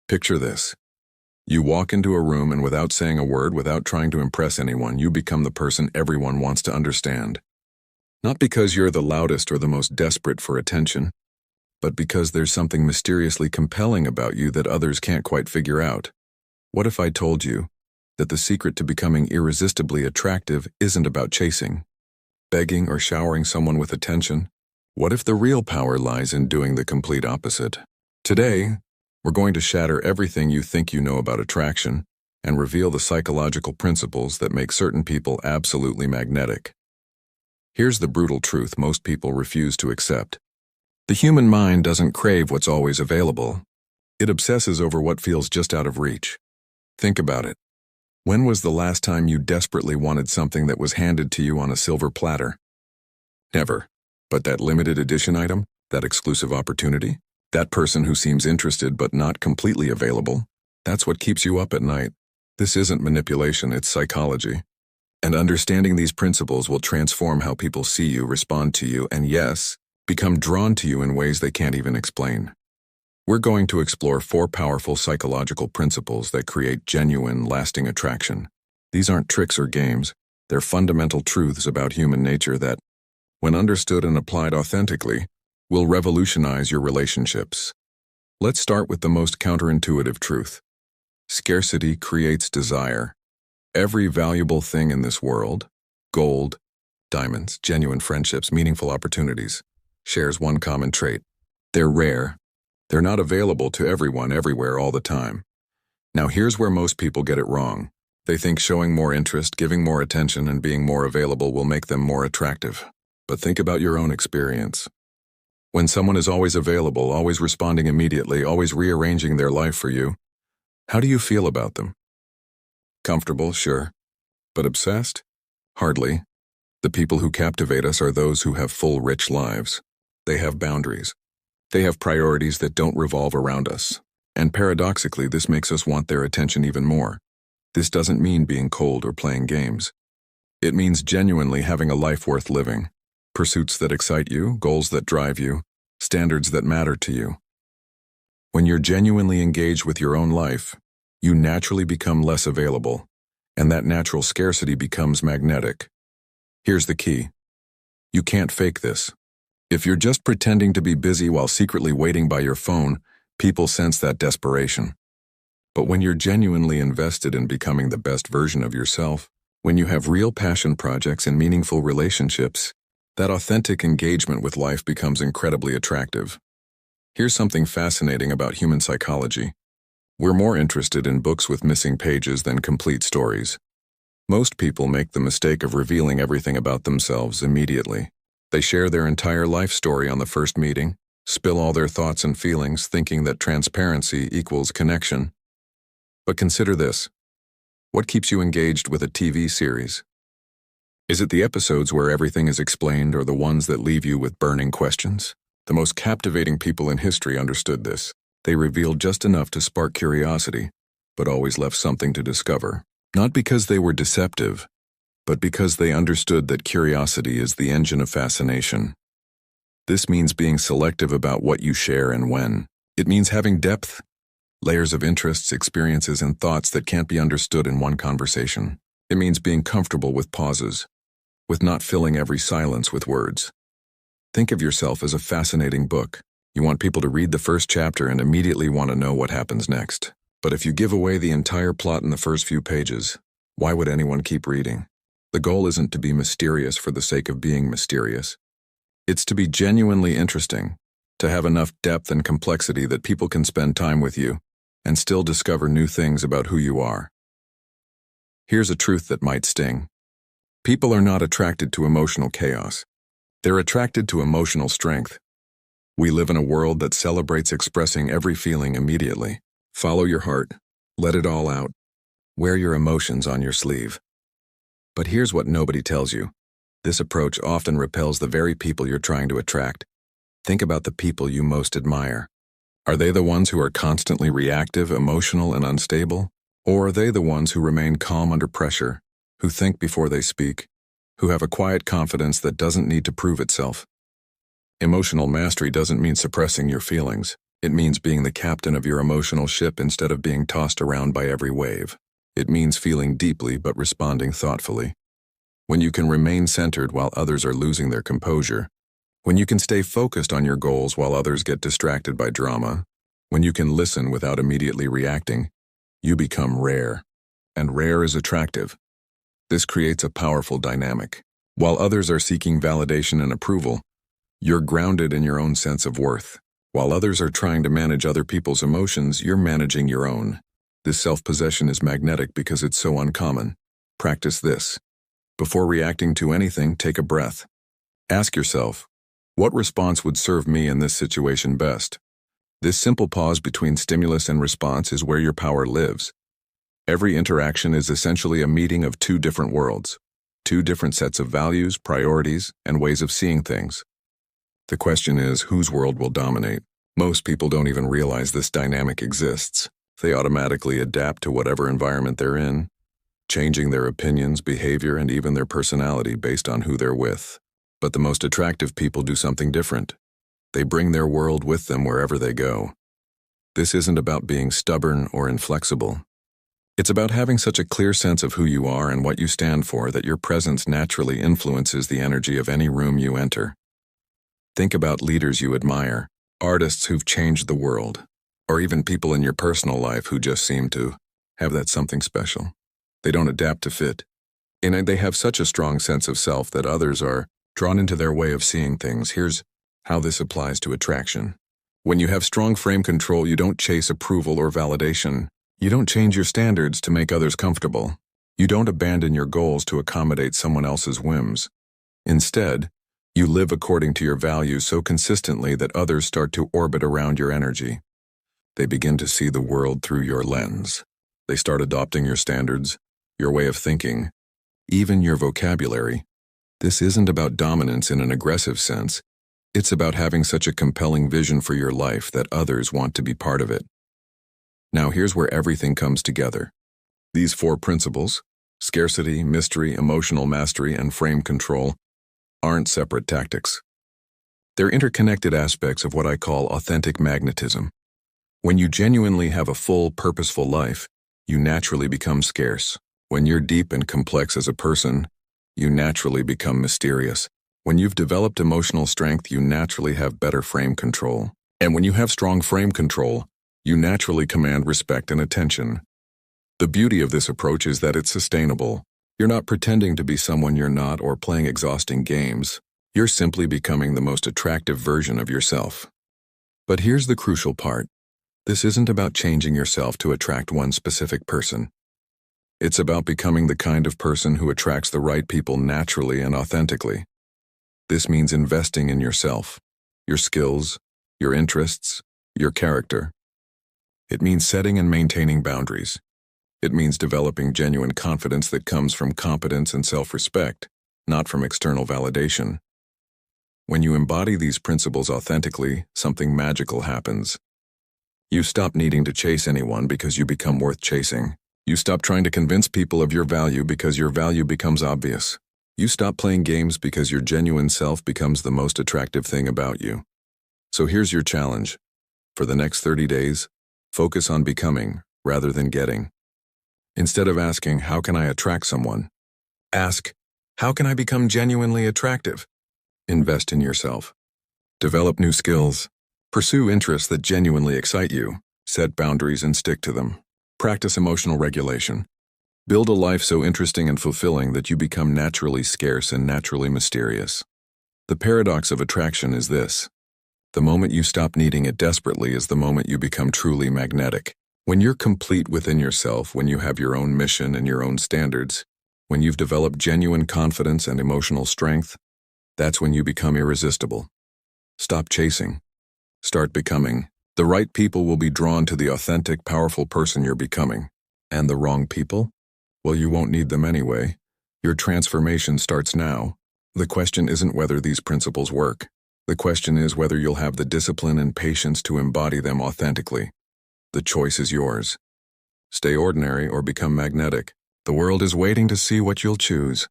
Picture this. You walk into a room and without saying a word, without trying to impress anyone, you become the person everyone wants to understand. Not because you're the loudest or the most desperate for attention, but because there's something mysteriously compelling about you that others can't quite figure out. What if I told you that the secret to becoming irresistibly attractive isn't about chasing, begging, or showering someone with attention? What if the real power lies in doing the complete opposite? Today, we're going to shatter everything you think you know about attraction and reveal the psychological principles that make certain people absolutely magnetic. Here's the brutal truth most people refuse to accept. The human mind doesn't crave what's always available. It obsesses over what feels just out of reach. Think about it. When was the last time you desperately wanted something that was handed to you on a silver platter? Never. But that limited edition item, that exclusive opportunity, that person who seems interested but not completely available, that's what keeps you up at night. This isn't manipulation, it's psychology. And understanding these principles will transform how people see you, respond to you, and yes, become drawn to you in ways they can't even explain. We're going to explore 4 powerful psychological principles that create genuine, lasting attraction. These aren't tricks or games. They're fundamental truths about human nature that, when understood and applied authentically, will revolutionize your relationships. Let's start with the most counterintuitive truth. Scarcity creates desire. Every valuable thing in this world, gold, diamonds, genuine friendships, meaningful opportunities, shares one common trait. They're rare. They're not available to everyone, everywhere, all the time. Now here's where most people get it wrong. They think showing more interest, giving more attention, and being more available will make them more attractive. But think about your own experience. When someone is always available, always responding immediately, always rearranging their life for you, how do you feel about them? Comfortable, sure. But obsessed? Hardly. The people who captivate us are those who have full, rich lives. They have boundaries. They have priorities that don't revolve around us. And paradoxically, this makes us want their attention even more. This doesn't mean being cold or playing games. It means genuinely having a life worth living. Pursuits that excite you, goals that drive you, standards that matter to you. When you're genuinely engaged with your own life, you naturally become less available, and that natural scarcity becomes magnetic. Here's the key. You can't fake this. If you're just pretending to be busy while secretly waiting by your phone, people sense that desperation. But when you're genuinely invested in becoming the best version of yourself, when you have real passion projects and meaningful relationships, that authentic engagement with life becomes incredibly attractive. Here's something fascinating about human psychology. We're more interested in books with missing pages than complete stories. Most people make the mistake of revealing everything about themselves immediately. They share their entire life story on the first meeting, spill all their thoughts and feelings, thinking that transparency equals connection. But consider this. What keeps you engaged with a TV series? Is it the episodes where everything is explained or the ones that leave you with burning questions? The most captivating people in history understood this. They revealed just enough to spark curiosity, but always left something to discover. Not because they were deceptive, but because they understood that curiosity is the engine of fascination. This means being selective about what you share and when. It means having depth, layers of interests, experiences, and thoughts that can't be understood in one conversation. It means being comfortable with pauses, with not filling every silence with words. Think of yourself as a fascinating book. You want people to read the first chapter and immediately want to know what happens next. But if you give away the entire plot in the first few pages, why would anyone keep reading? The goal isn't to be mysterious for the sake of being mysterious. It's to be genuinely interesting, to have enough depth and complexity that people can spend time with you and still discover new things about who you are. Here's a truth that might sting. People are not attracted to emotional chaos. They're attracted to emotional strength. We live in a world that celebrates expressing every feeling immediately. Follow your heart. Let it all out. Wear your emotions on your sleeve. But here's what nobody tells you. This approach often repels the very people you're trying to attract. Think about the people you most admire. Are they the ones who are constantly reactive, emotional, and unstable? Or are they the ones who remain calm under pressure, who think before they speak, who have a quiet confidence that doesn't need to prove itself? Emotional mastery doesn't mean suppressing your feelings. It means being the captain of your emotional ship instead of being tossed around by every wave. It means feeling deeply but responding thoughtfully. When you can remain centered while others are losing their composure. When you can stay focused on your goals while others get distracted by drama. When you can listen without immediately reacting, you become rare. And rare is attractive. This creates a powerful dynamic. While others are seeking validation and approval, you're grounded in your own sense of worth. While others are trying to manage other people's emotions, you're managing your own. This self-possession is magnetic because it's so uncommon. Practice this. Before reacting to anything, take a breath. Ask yourself, what response would serve me in this situation best? This simple pause between stimulus and response is where your power lives. Every interaction is essentially a meeting of two different worlds, two different sets of values, priorities, and ways of seeing things. The question is, whose world will dominate? Most people don't even realize this dynamic exists. They automatically adapt to whatever environment they're in, changing their opinions, behavior, and even their personality based on who they're with. But the most attractive people do something different. They bring their world with them wherever they go. This isn't about being stubborn or inflexible. It's about having such a clear sense of who you are and what you stand for that your presence naturally influences the energy of any room you enter. Think about leaders you admire, artists who've changed the world, or even people in your personal life who just seem to have that something special. They don't adapt to fit. And they have such a strong sense of self that others are drawn into their way of seeing things. Here's how this applies to attraction. When you have strong frame control, you don't chase approval or validation. You don't change your standards to make others comfortable. You don't abandon your goals to accommodate someone else's whims. Instead, you live according to your values so consistently that others start to orbit around your energy. They begin to see the world through your lens. They start adopting your standards, your way of thinking, even your vocabulary. This isn't about dominance in an aggressive sense. It's about having such a compelling vision for your life that others want to be part of it. Now here's where everything comes together. These 4 principles, scarcity, mystery, emotional mastery, and frame control, aren't separate tactics. They're interconnected aspects of what I call authentic magnetism. When you genuinely have a full, purposeful life, you naturally become scarce. When you're deep and complex as a person, you naturally become mysterious. When you've developed emotional strength, you naturally have better frame control. And when you have strong frame control, you naturally command respect and attention. The beauty of this approach is that it's sustainable. You're not pretending to be someone you're not or playing exhausting games. You're simply becoming the most attractive version of yourself. But here's the crucial part. This isn't about changing yourself to attract one specific person. It's about becoming the kind of person who attracts the right people naturally and authentically. This means investing in yourself, your skills, your interests, your character. It means setting and maintaining boundaries. It means developing genuine confidence that comes from competence and self-respect, not from external validation. When you embody these principles authentically, something magical happens. You stop needing to chase anyone because you become worth chasing. You stop trying to convince people of your value because your value becomes obvious. You stop playing games because your genuine self becomes the most attractive thing about you. So here's your challenge. For the next 30 days, focus on becoming rather than getting. Instead of asking, how can I attract someone? Ask, how can I become genuinely attractive? Invest in yourself. Develop new skills. Pursue interests that genuinely excite you. Set boundaries and stick to them. Practice emotional regulation. Build a life so interesting and fulfilling that you become naturally scarce and naturally mysterious. The paradox of attraction is this. The moment you stop needing it desperately is the moment you become truly magnetic. When you're complete within yourself, when you have your own mission and your own standards, when you've developed genuine confidence and emotional strength, that's when you become irresistible. Stop chasing. Start becoming. The right people will be drawn to the authentic, powerful person you're becoming. And the wrong people? Well, you won't need them anyway. Your transformation starts now. The question isn't whether these principles work. The question is whether you'll have the discipline and patience to embody them authentically. The choice is yours. Stay ordinary or become magnetic. The world is waiting to see what you'll choose.